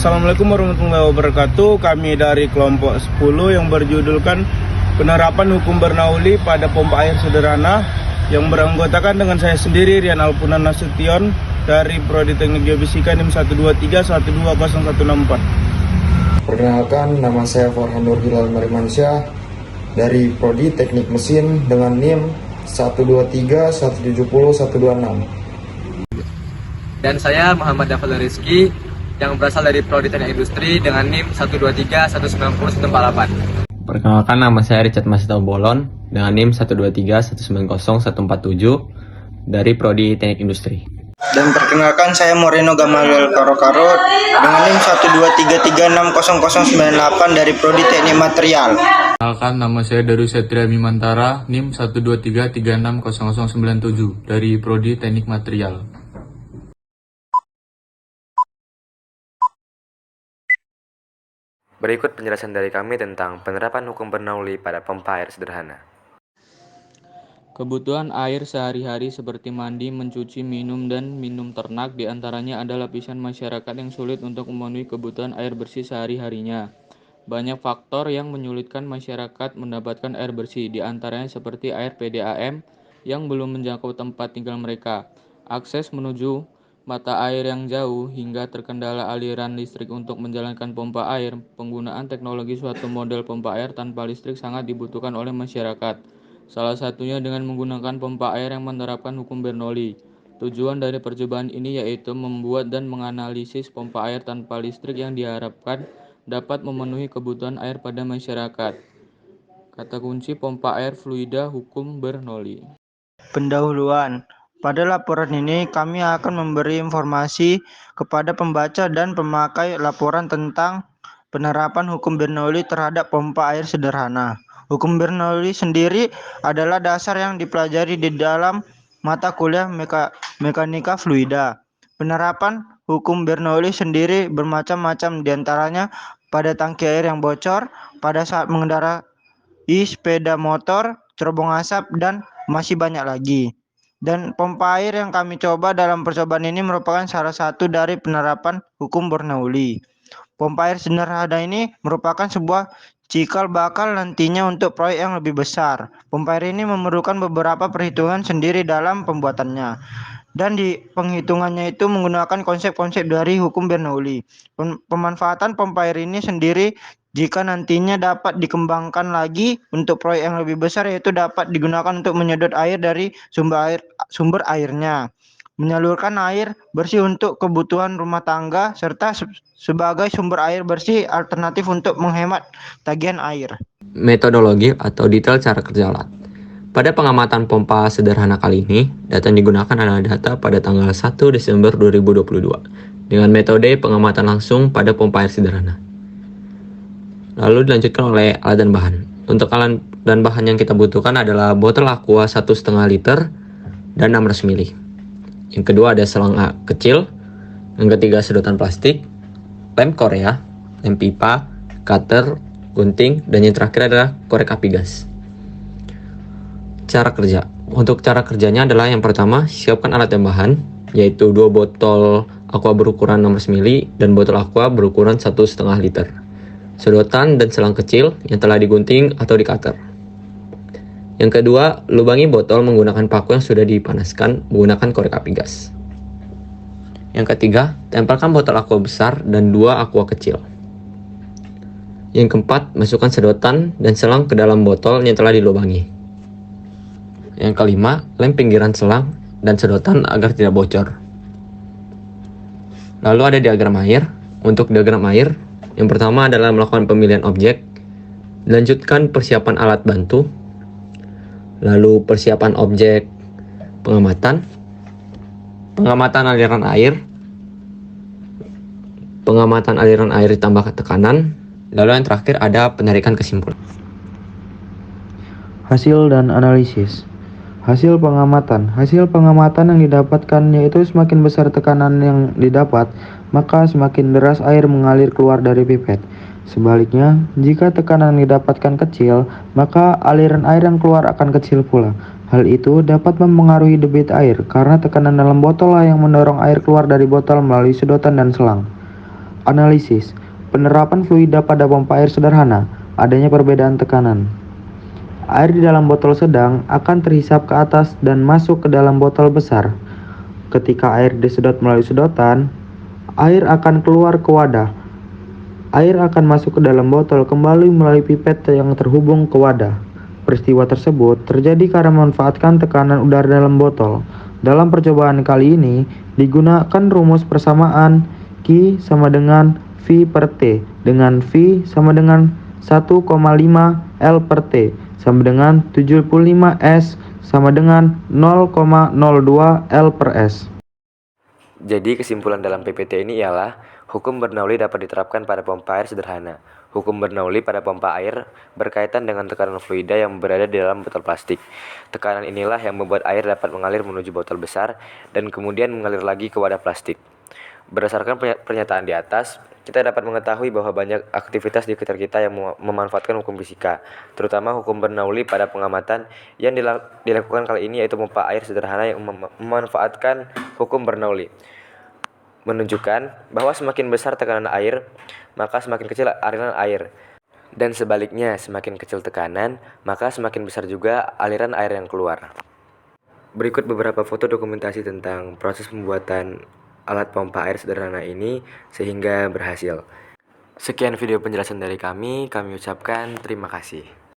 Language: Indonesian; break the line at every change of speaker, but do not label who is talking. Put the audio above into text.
Assalamualaikum warahmatullahi wabarakatuh. Kami dari kelompok 10 yang berjudulkan penerapan hukum Bernoulli pada pompa air sederhana yang beranggotakan dengan saya sendiri Rian Alpunan Nasution dari Prodi Teknik Geofisika NIM 123120164.
Perkenalkan, nama saya Farhan Nur Hilal Marimansyah dari Prodi Teknik Mesin dengan NIM 123170126.
Dan saya Muhammad Dafal Rizky yang berasal dari Prodi Teknik Industri dengan NIM 123190148.
Perkenalkan, nama saya Richard Masito Bolon dengan NIM 123190147 dari Prodi Teknik Industri.
Dan perkenalkan, saya Moreno Gamaliel Karo dengan NIM 123360098 dari Prodi Teknik Material.
Perkenalkan, nama saya Daru Setria Mimantara, NIM 123360097 dari Prodi Teknik Material.
Berikut penjelasan dari kami tentang penerapan hukum Bernoulli pada pompa air sederhana.
Kebutuhan air sehari-hari seperti mandi, mencuci, minum, dan minum ternak diantaranya adalah lapisan masyarakat yang sulit untuk memenuhi kebutuhan air bersih sehari-harinya. Banyak faktor yang menyulitkan masyarakat mendapatkan air bersih, diantaranya seperti air PDAM yang belum menjangkau tempat tinggal mereka, akses menuju mata air yang jauh, hingga terkendala aliran listrik untuk menjalankan pompa air. Penggunaan teknologi suatu model pompa air tanpa listrik sangat dibutuhkan oleh masyarakat. Salah satunya dengan menggunakan pompa air yang menerapkan hukum Bernoulli. Tujuan dari percobaan ini yaitu membuat dan menganalisis pompa air tanpa listrik yang diharapkan dapat memenuhi kebutuhan air pada masyarakat. Kata kunci pompa air fluida hukum Bernoulli.
Pendahuluan. Pada laporan ini kami akan memberi informasi kepada pembaca dan pemakai laporan tentang penerapan hukum Bernoulli terhadap pompa air sederhana. Hukum Bernoulli sendiri adalah dasar yang dipelajari di dalam mata kuliah mekanika fluida. Penerapan hukum Bernoulli sendiri bermacam-macam, diantaranya pada tangki air yang bocor, pada saat mengendarai sepeda motor, cerobong asap, dan masih banyak lagi. Dan pompa air yang kami coba dalam percobaan ini merupakan salah satu dari penerapan hukum Bernoulli. Pompa air sederhana ini merupakan sebuah cikal bakal nantinya untuk proyek yang lebih besar. Pompa air ini memerlukan beberapa perhitungan sendiri dalam pembuatannya. Dan di penghitungannya itu menggunakan konsep-konsep dari hukum Bernoulli. Pemanfaatan pompa air ini sendiri jika nantinya dapat dikembangkan lagi untuk proyek yang lebih besar, yaitu dapat digunakan untuk menyedot air dari sumber airnya, menyalurkan air bersih untuk kebutuhan rumah tangga, serta sebagai sumber air bersih alternatif untuk menghemat tagihan air.
Metodologi atau detail cara kerja alat. Pada pengamatan pompa sederhana kali ini, data yang digunakan adalah data pada tanggal 1 Desember 2022 dengan metode pengamatan langsung pada pompa air sederhana. Lalu dilanjutkan oleh alat dan bahan. Untuk alat dan bahan yang kita butuhkan adalah botol aqua 1,5 liter dan 600 ml. Yang kedua ada selang kecil. Yang ketiga sedotan plastik, lem Korea, lem pipa, cutter, gunting, dan yang terakhir adalah korek api gas. Cara kerja. Untuk cara kerjanya adalah yang pertama, siapkan alat dan bahan, yaitu 2 botol aqua berukuran 600 ml dan botol aqua berukuran 1,5 liter. Sedotan dan selang kecil yang telah digunting atau di cutter. Yang kedua, lubangi botol menggunakan paku yang sudah dipanaskan menggunakan korek api gas. Yang ketiga, tempelkan botol aqua besar dan 2 aqua kecil. Yang keempat, masukkan sedotan dan selang ke dalam botol yang telah dilubangi. Yang kelima, lem pinggiran selang dan sedotan agar tidak bocor. Lalu ada diagram air. Untuk diagram air, yang pertama adalah melakukan pemilihan objek, dilanjutkan persiapan alat bantu, lalu persiapan objek pengamatan aliran air, pengamatan aliran air ditambah tekanan, lalu yang terakhir ada penarikan kesimpulan.
Hasil dan analisis. Hasil pengamatan yang didapatkan yaitu semakin besar tekanan yang didapat, maka semakin deras air mengalir keluar dari pipet. Sebaliknya, jika tekanan yang didapatkan kecil, maka aliran air yang keluar akan kecil pula. Hal itu dapat mempengaruhi debit air karena tekanan dalam botol lah yang mendorong air keluar dari botol melalui sedotan dan selang. Analisis. Penerapan fluida pada pompa air sederhana. Adanya perbedaan tekanan. Air di dalam botol sedang akan terhisap ke atas dan masuk ke dalam botol besar. Ketika air disedot melalui sedotan, air akan keluar ke wadah. Air akan masuk ke dalam botol kembali melalui pipet yang terhubung ke wadah. Peristiwa tersebut terjadi karena memanfaatkan tekanan udara dalam botol. Dalam percobaan kali ini, digunakan rumus persamaan Q sama dengan V per T, dengan V sama dengan 1,5 L per T, sama dengan 75 S, sama dengan 0,02 L per S.
Jadi kesimpulan dalam PPT ini ialah hukum Bernoulli dapat diterapkan pada pompa air sederhana. Hukum Bernoulli pada pompa air berkaitan dengan tekanan fluida yang berada di dalam botol plastik. Tekanan inilah yang membuat air dapat mengalir menuju botol besar dan kemudian mengalir lagi ke wadah plastik. Berdasarkan pernyataan di atas, kita dapat mengetahui bahwa banyak aktivitas di sekitar kita yang memanfaatkan hukum fisika, terutama hukum Bernoulli pada pengamatan yang dilakukan kali ini, yaitu pompa air sederhana yang memanfaatkan hukum Bernoulli. Menunjukkan bahwa semakin besar tekanan air, maka semakin kecil aliran air. Dan sebaliknya, semakin kecil tekanan, maka semakin besar juga aliran air yang keluar. Berikut beberapa foto dokumentasi tentang proses pembuatan alat pompa air sederhana ini sehingga berhasil. Sekian video penjelasan dari kami ucapkan terima kasih.